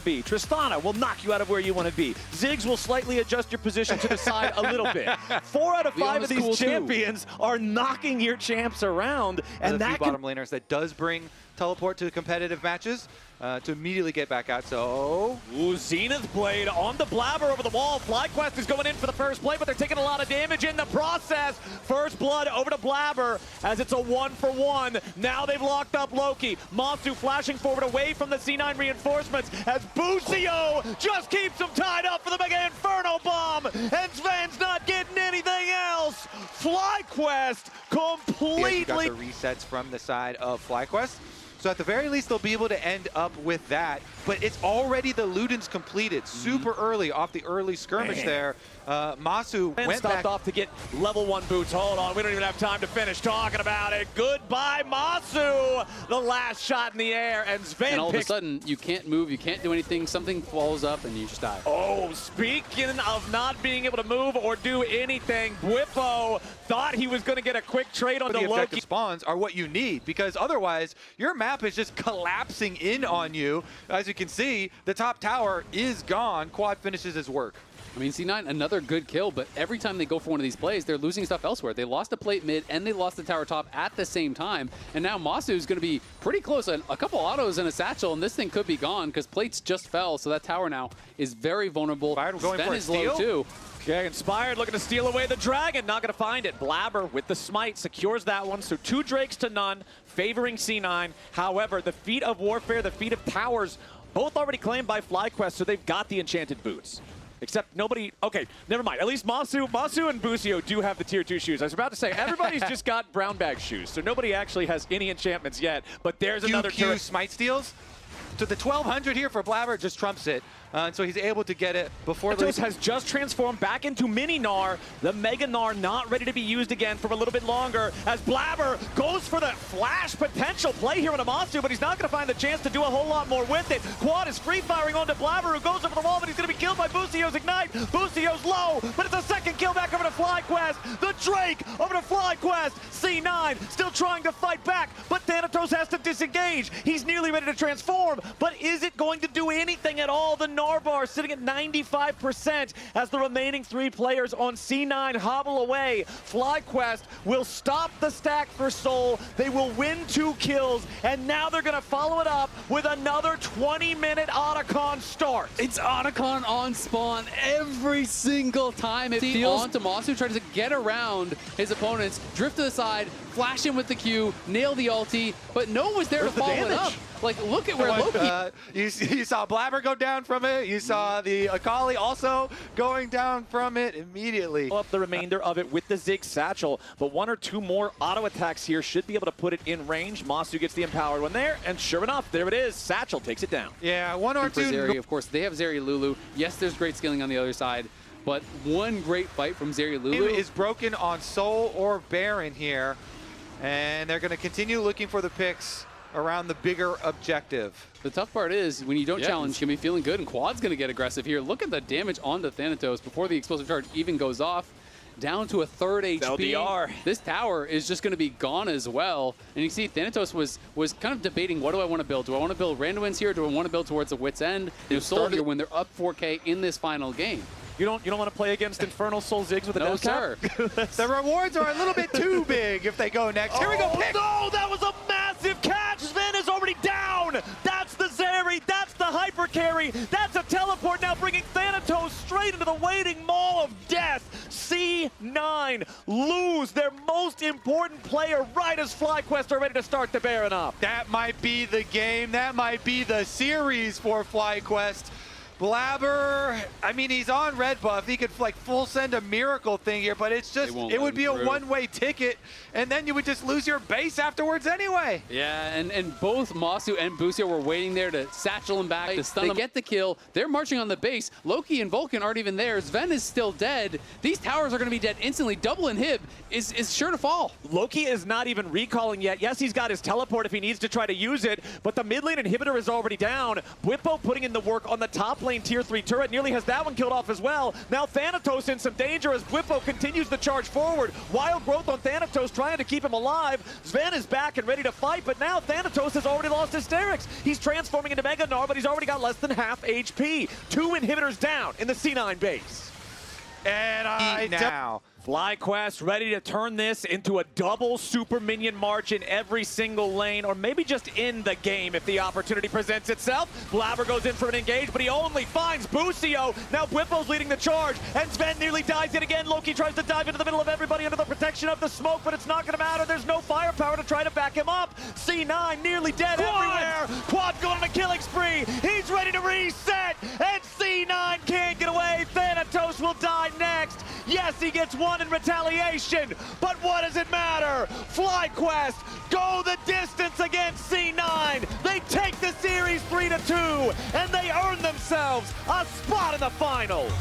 be. Tristana will knock you out of where you want to be. Ziggs will slightly adjust your position to the side a little bit. 4 out of 5 of these champions are knocking your champs around, and that bottom laners that does bring teleport to competitive matches to immediately get back out. So Zenith blade on the Blabber over the wall. FlyQuest is going in for the first play, but they're taking a lot of damage in the process. First blood over to Blabber as it's a 1-for-1. Now they've locked up Loki. Masu flashing forward away from the C9 reinforcements as Busio just keeps him tied up for the Mega Inferno Bomb, and Sven's not getting anything else. FlyQuest completely got the resets from the side of FlyQuest. So at the very least, they'll be able to end up with that. But it's already the Ludens completed super early off the early skirmish there. Masu went stopped back off to get level 1 boots. Hold on, we don't even have time to finish talking about it. Goodbye, Masu. The last shot in the air, and Sven and all of a sudden, you can't move, you can't do anything. Something falls up, and you just die. Oh, speaking of not being able to move or do anything, Bwipo thought he was going to get a quick trade on the Loki. Objective spawns are what you need, because otherwise your map is just collapsing in on you. As you can see, the top tower is gone. Quad finishes his work. I mean, C9, another good kill, but every time they go for one of these plays, they're losing stuff elsewhere. They lost the plate mid, and they lost the tower top at the same time. And now Masu is going to be pretty close. A couple autos and a satchel, and this thing could be gone because plates just fell, so that tower now is very vulnerable. Sven is low, too. Okay, Inspired looking to steal away the dragon, not going to find it. Blabber with the smite secures that one, so 2 drakes to none, favoring C9. However, the feat of warfare, the feat of towers, both already claimed by FlyQuest, so they've got the enchanted boots. Except nobody, okay, never mind. At least Masu and Busio do have the tier 2 shoes. I was about to say, everybody's just got brown bag shoes, so nobody actually has any enchantments yet, but there's another turret. Smite steals. So the 1200 here for Blabber just trumps it. And so he's able to get it before Thanatos has just transformed back into Mini Gnar. The Mega Gnar not ready to be used again for a little bit longer as Blabber goes for the flash potential play here on Amasu, but he's not going to find the chance to do a whole lot more with it. Quad is free firing onto Blabber, who goes over the wall, but he's going to be killed by Busio's Ignite. Busio's low, but it's a second kill back over to FlyQuest. The Drake over to FlyQuest. C9 still trying to fight back, but Thanatos has to disengage. He's nearly ready to transform, but is it going to do anything at all? The Narvar sitting at 95% as the remaining 3 players on C9 hobble away. FlyQuest will stop the stack for Soul. They will win 2 kills, and now they're going to follow it up with another 20-minute Otacon start. It's Otacon on spawn every single time. It feels on to Masu, tries to get around his opponents, drift to the side, flash him with the Q, nail the ulti, but no one was there to follow it up. Like, look at where Loki... You saw Blabber go down from it. You saw the Akali also going down from it immediately. Up the remainder of it with the Ziggs satchel, but 1 or 2 more auto attacks here should be able to put it in range. Masu gets the empowered one there, and sure enough, there it is. Satchel takes it down. Yeah, 1 or 2. Zeri, of course, they have Zeri Lulu. Yes, there's great skilling on the other side, but one great fight from Zeri Lulu is broken on Soul or Baron here, and they're going to continue looking for the picks around the bigger objective. The tough part is when you don't challenge, you can be feeling good, and Quad's going to get aggressive here. Look at the damage onto Thanatos before the explosive charge even goes off. Down to a 3rd HP. LDR. This tower is just going to be gone as well. And you see Thanatos was kind of debating, what do I want to build? Do I want to build Randuin's here? Do I want to build towards the Wit's End? Soul here when they're up 4K in this final game. You don't want to play against Infernal Soul Ziggs with a death cap? The rewards are a little bit too big if they go next. Here we go, pick. No, that was a massive catch. Sven is already down. That's the Zeri. That's the hyper carry. That's a teleport now bringing Thanatos straight into the waiting maw of death. C9 lose their most important player right as FlyQuest are ready to start the Baron up. That might be the game. That might be the series for FlyQuest. Blabber, I mean, he's on red buff. He could like full send a miracle thing here, but it's just, it would be a one-way ticket, and then you would just lose your base afterwards anyway. Yeah, and both Masu and Busio were waiting there to satchel him back, to stun them. They get the kill. They're marching on the base. Loki and Vulcan aren't even there. Sven is still dead. These towers are going to be dead instantly. Double inhib is sure to fall. Loki is not even recalling yet. Yes, he's got his teleport if he needs to try to use it, but the mid lane inhibitor is already down. Bwipo putting in the work on the top lane tier 3 turret, nearly has that one killed off as well. Now Thanatos in some danger as Bwipo continues the charge forward. Wild growth on Thanatos trying to keep him alive. Sven is back and ready to fight, but now Thanatos has already lost Hysterics. He's transforming into Mega Gnar, but he's already got less than half HP. 2 inhibitors down in the C9 base. And now FlyQuest ready to turn this into a double super minion march in every single lane, or maybe just in the game if the opportunity presents itself. Blabber goes in for an engage, but he only finds Busio. Now Bwipo's leading the charge, and Sven nearly dies yet again. Loki tries to dive into the middle of everybody under the protection of the smoke, but it's not going to matter. There's no firepower to try to back him up. C9 nearly dead everywhere. Quad going on a killing spree. He's ready to reset, and C9 can't get away. Thanatos will die next. Yes, he gets one in retaliation, but what does it matter? FlyQuest go the distance against C9. They take the series 3-2, and they earn themselves a spot in the finals.